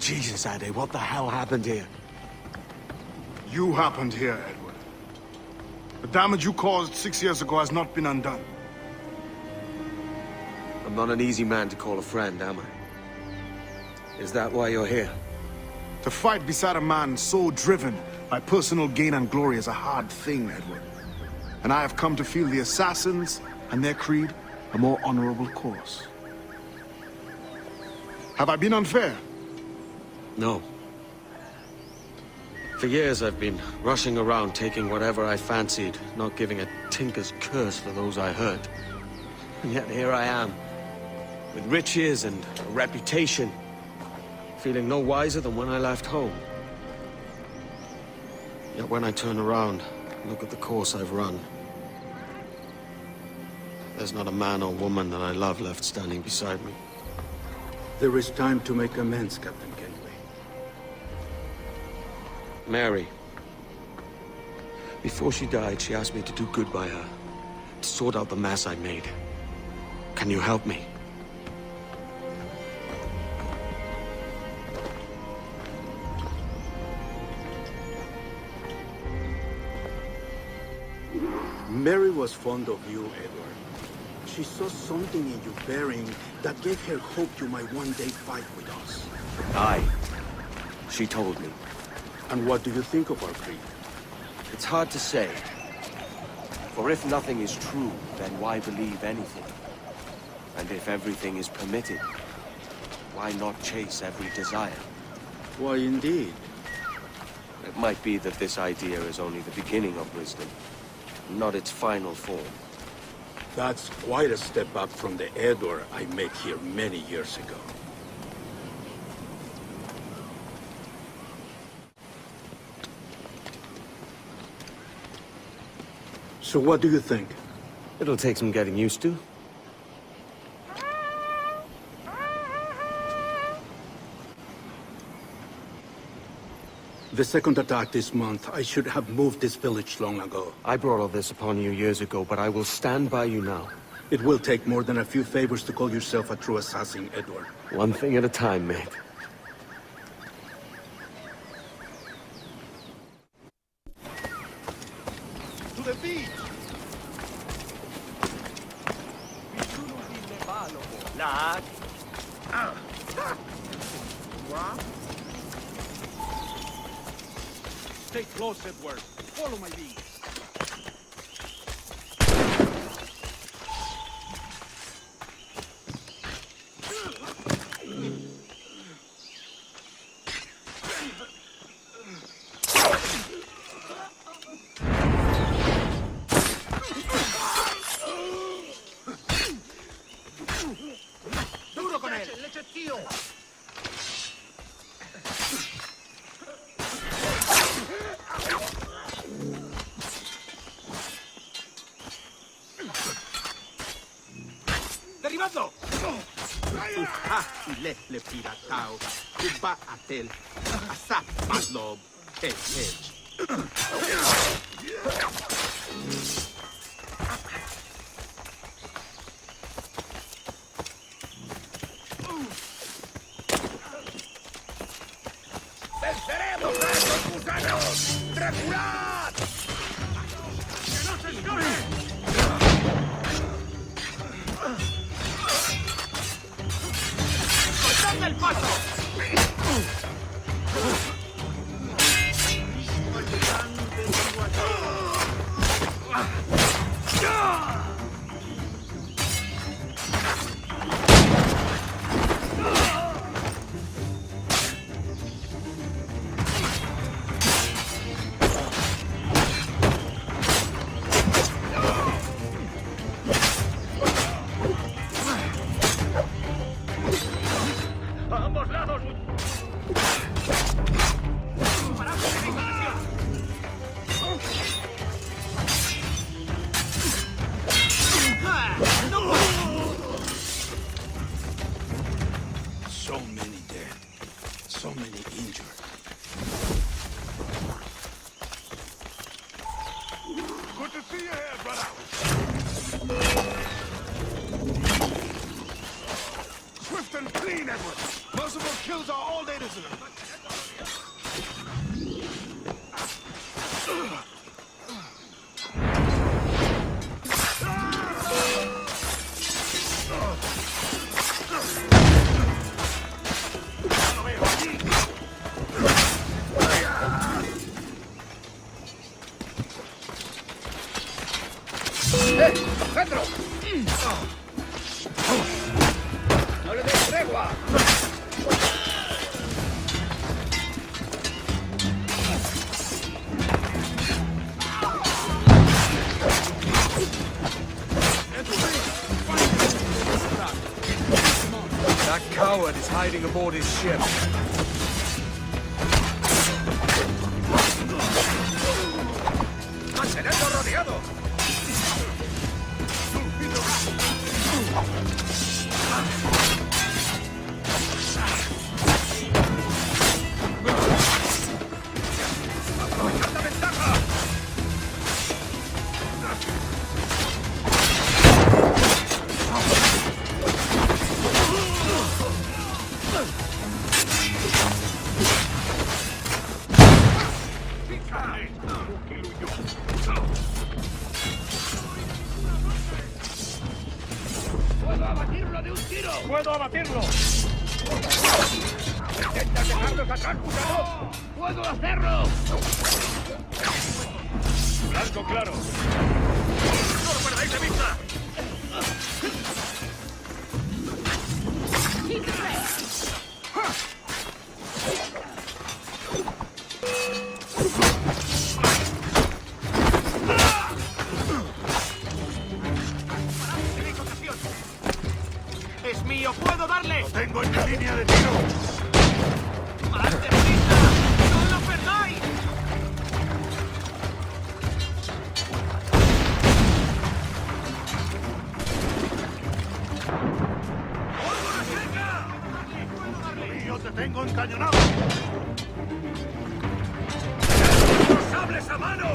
Jesus, Ade, what the hell happened here? You happened here, Edward. The damage you caused 6 years ago has not been undone. I'm not an easy man to call a friend, am I? Is that why you're here? To fight beside a man so driven by personal gain and glory is a hard thing, Edward. And I have come to feel the assassins and their creed a more honorable course. Have I been unfair? No. For years I've been rushing around taking whatever I fancied, not giving a tinker's curse for those I hurt. And yet here I am, with riches and a reputation, feeling no wiser than when I left home. Yet when I turn around, look at the course I've run. There's not a man or woman that I love left standing beside me. There is time to make amends, Captain Kenway. Mary. Before she died, she asked me to do good by her, to sort out the mess I made. Can you help me? Mary was fond of you, Edward. She saw something in your bearing that gave her hope you might one day fight with us. Aye. She told me. And what do you think of our creed? It's hard to say. For if nothing is true, then why believe anything? And if everything is permitted, why not chase every desire? Why, indeed. It might be that this idea is only the beginning of wisdom, not its final form. That's quite a step up from the Edward I met here many years ago. So what do you think? It'll take some getting used to. The second attack this month, I should have moved this village long ago. I brought all this upon you years ago, but I will stand by you now. It will take more than a few favors to call yourself a true assassin, Edward. One thing at a time, mate. To the beach! Lad. Stay close, Edward. Follow my lead. Duro con él. Leche, tío. ¡Derribadlo! Le piratao, kuba atel, asap padlob, edge. ¡Venceremos a estos gusanos! ¡Reculad! ¡Que no se escapen! ¡Cortadle el paso! ¡A ambos lados! So many dead, so many injured. Good to see you here, brother. Swift and Clean, Edward! Merciful kills are all they deserve. ¡Pedro! ¡No le des tregua! That coward is hiding aboard his ship. ¡Mantenedlo rodeado! ¡Aprovechad la ventaja! ¡Puedo abatirlo de un tiro! ¡Puedo abatirlo! ¡Intenta dejarlos atrás, Gusano! ¡Puedo hacerlo! ¡Blanco claro! ¡No lo perdáis de vista! ¡Es mío! ¡Puedo darle! ¡Lo tengo en mi línea de tiro! ¡Más deprisa! ¡No lo perdáis! ¡Pólvora seca! ¡Yo te tengo encañonado! ¡Los sables a mano!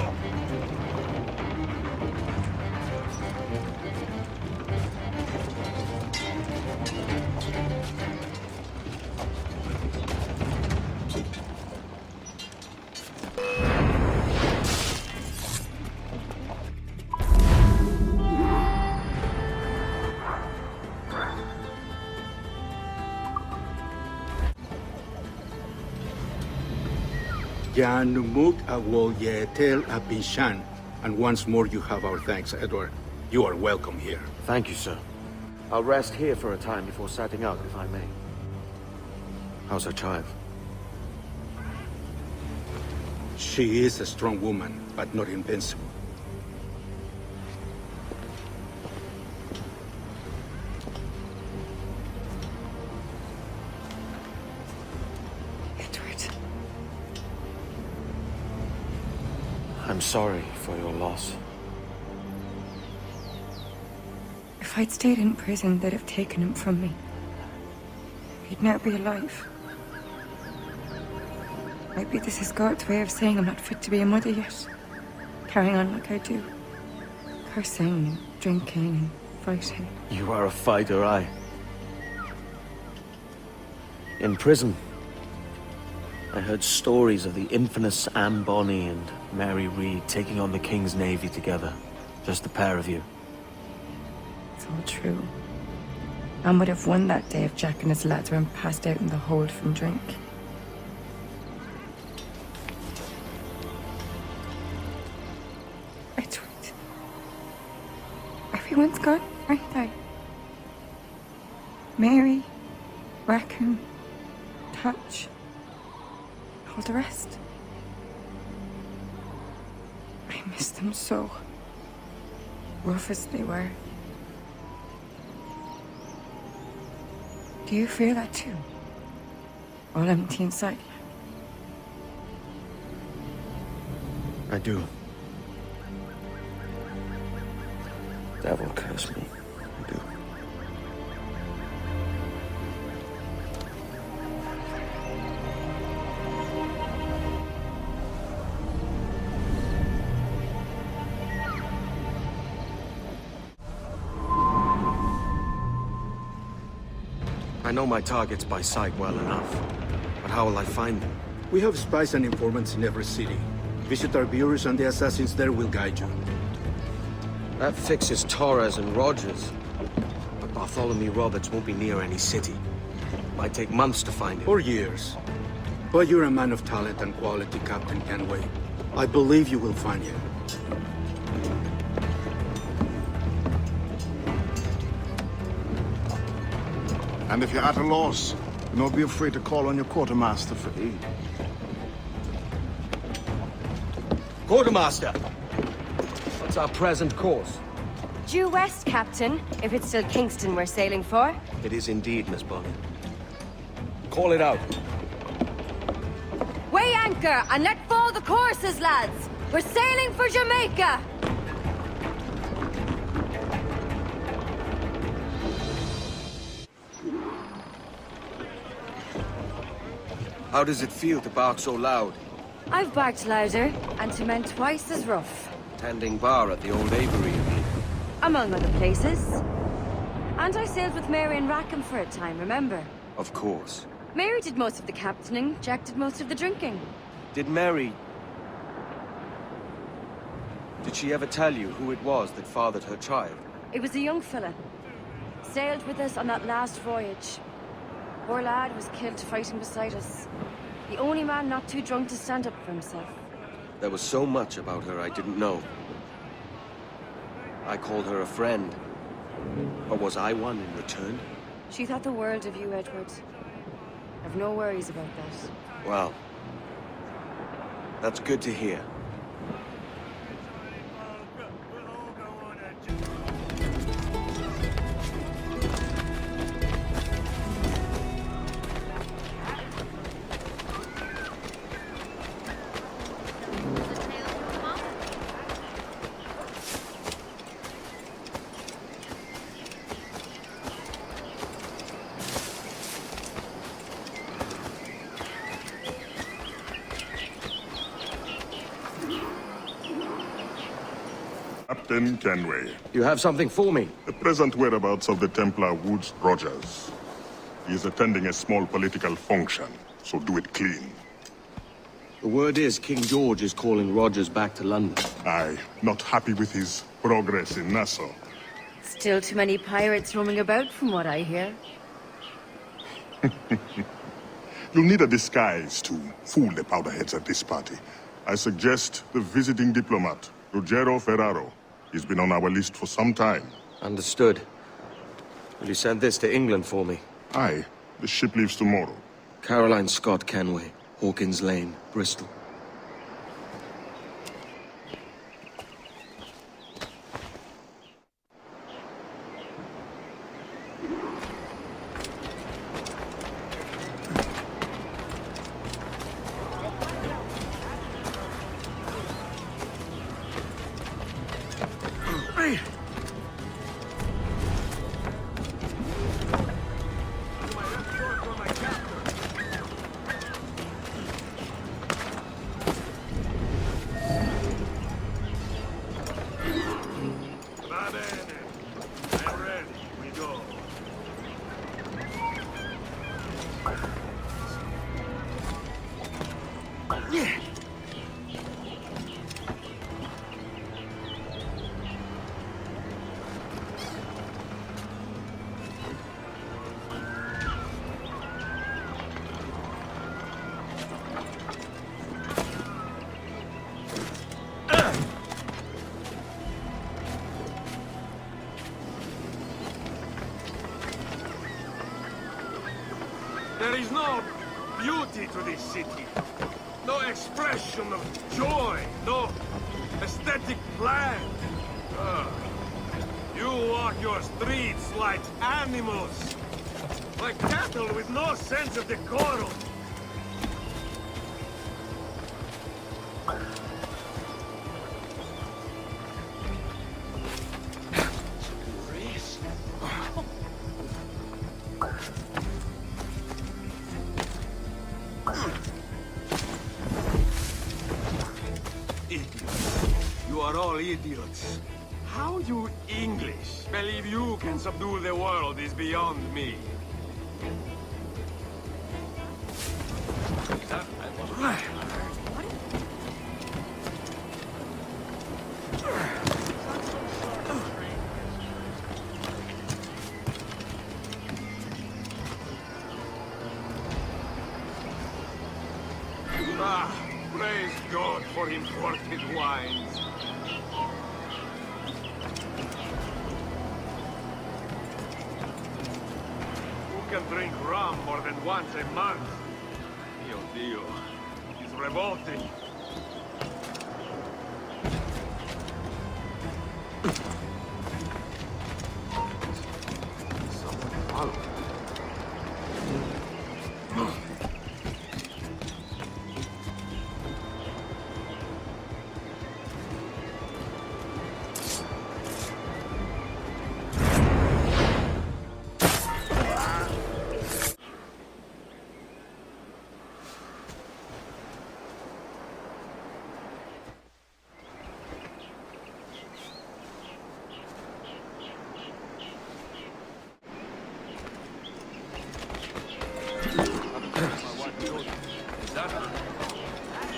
Jan Numuk Awo Yetel Abinshan. And once more you have our thanks, Edward. You are welcome here. Thank you, sir. I'll rest here for a time before setting out, if I may. How's her child? She is a strong woman, but not invincible. Edward. I'm sorry for your loss. If I'd stayed in prison, they'd have taken him from me. He'd now be alive. Maybe this is God's way of saying I'm not fit to be a mother yet. Carrying on like I do. Cursing and drinking and fighting. You are a fighter, aye. In prison, I heard stories of the infamous Anne Bonny and Mary Read taking on the King's Navy together. Just the pair of you. It's all true. Anne would have won that day if Jack and his lads weren't passed out in the hold from drink. Edward. Everyone's gone, aren't they? Mary, Raccoon, Touch, all the rest. I miss them so. Rough as they were. Do you feel that too? All empty inside you? I do. Devil curse me. I do. I know my targets by sight well enough. But how will I find them? We have spies and informants in every city. Visit our bureaus and the assassins there will guide you. That fixes Torres and Rogers. But Bartholomew Roberts won't be near any city. Might take months to find him. Or years. But you're a man of talent and quality, Captain Kenway. I believe you will find him. And if you're at a loss, do not be afraid to call on your quartermaster for aid. Quartermaster! What's our present course? Due west, Captain, if it's still Kingston we're sailing for. It is indeed, Miss Bonnet. Call it out. Weigh anchor and let fall the courses, lads! We're sailing for Jamaica! How does it feel to bark so loud? I've barked louder, and to men twice as rough. Tending bar at the old Avery, you mean? Among other places. And I sailed with Mary and Rackham for a time, remember? Of course. Mary did most of the captaining, Jack did most of the drinking. Did Mary... Did she ever tell you who it was that fathered her child? It was a young fella. Sailed with us on that last voyage. Poor lad was killed fighting beside us. The only man not too drunk to stand up for himself. There was so much about her I didn't know. I called her a friend. But was I one in return? She thought the world of you, Edward. I've no worries about that. Well, that's good to hear. Captain Kenway. You have something for me? The present whereabouts of the Templar Woods Rogers. He is attending a small political function, so do it clean. The word is King George is calling Rogers back to London. Aye, not happy with his progress in Nassau. Still too many pirates roaming about from what I hear. You'll need a disguise to fool the powderheads at this party. I suggest the visiting diplomat, Ruggiero Ferraro. He's been on our list for some time. Understood. Will you send this to England for me? Aye, the ship leaves tomorrow. Caroline Scott Kenway, Hawkins Lane, Bristol. There is no beauty to this city. No expression of joy. No aesthetic plan. You walk your streets like animals. Like cattle with no sense of decorum. Idiots. You are all idiots. How you English believe you can subdue the world is beyond me. Ah, praise God for imported wines. Who can drink rum more than once a month? Mio Dio, it's revolting.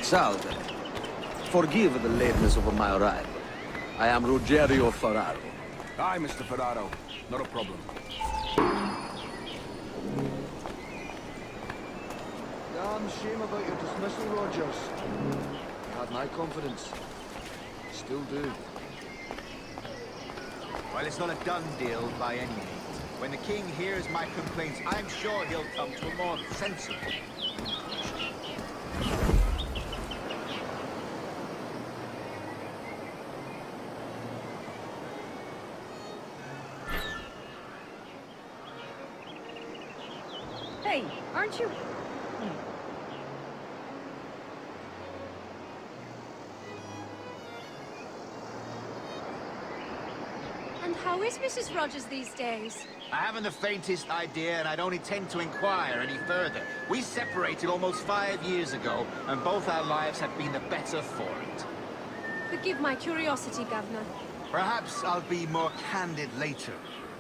Salve. Forgive the lateness of my arrival. I am Ruggiero Ferraro. Aye, Mr. Ferraro. Not a problem. Damn shame about your dismissal, Rogers. You had my confidence. Still do. Well, it's not a done deal by any means. When the king hears my complaints, I'm sure he'll come to a more sensible conclusion. Hey, aren't you? And how is Mrs. Rogers these days? I haven't the faintest idea, and I don't intend to inquire any further. We separated almost 5 years ago, and both our lives have been the better for it. Forgive my curiosity, Governor. Perhaps I'll be more candid later,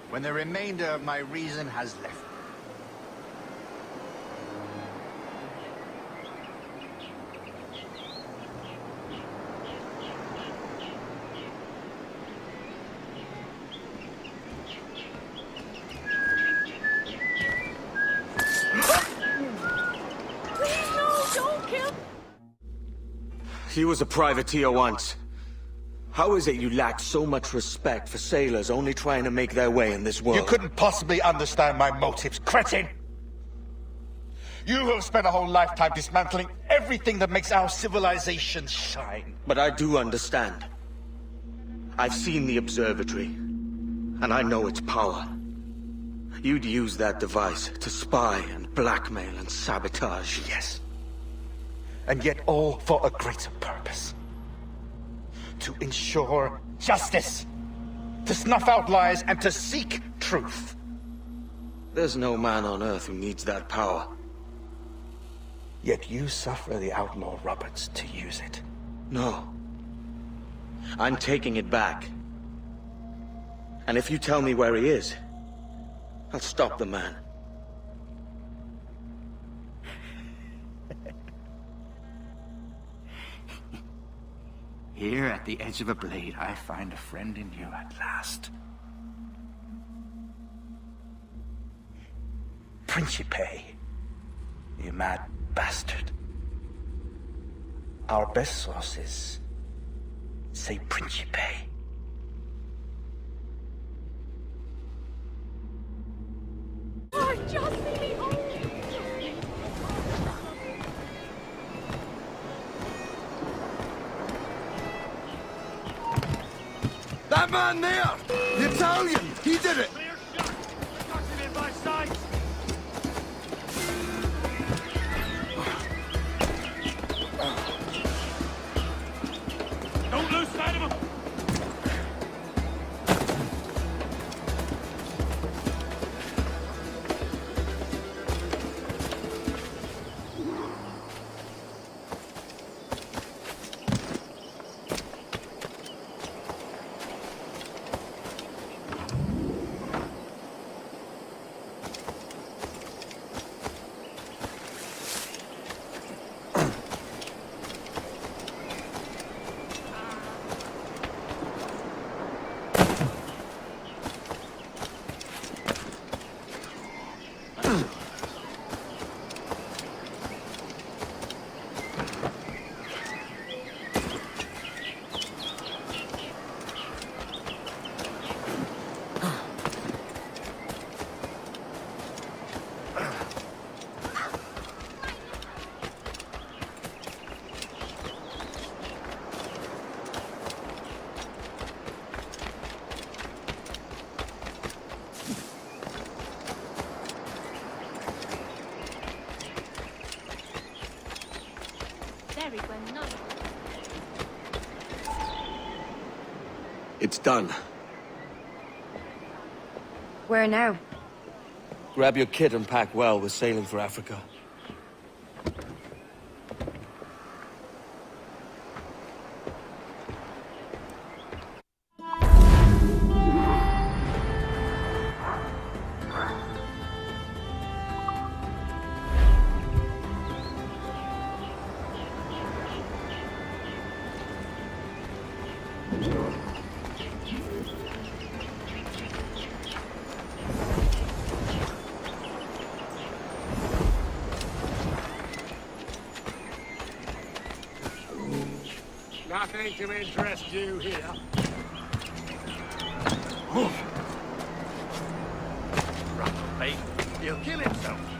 when the remainder of my reason has left me. He was a privateer once. How is it you lack so much respect for sailors only trying to make their way in this world? You couldn't possibly understand my motives, cretin! You who have spent a whole lifetime dismantling everything that makes our civilization shine. But I do understand. I've seen the observatory, and I know its power. You'd use that device to spy and blackmail and sabotage. Yes. And yet all for a greater purpose. To ensure justice. To snuff out lies and to seek truth. There's no man on Earth who needs that power. Yet you suffer the outlaw Roberts to use it. No. I'm taking it back. And if you tell me where he is, I'll stop the man. Here at the edge of a blade, I find a friend in you at last. Principe, you mad bastard. Our best sources say Principe. Oh, just me! That man there! The Italian! He did it! Clear shot! Got him in my sights! Don't lose sight of him! married when not. It's done. Where now? Grab your kit and pack well. We're sailing for Africa. Nothing to interest you here. Right, mate. He'll kill himself.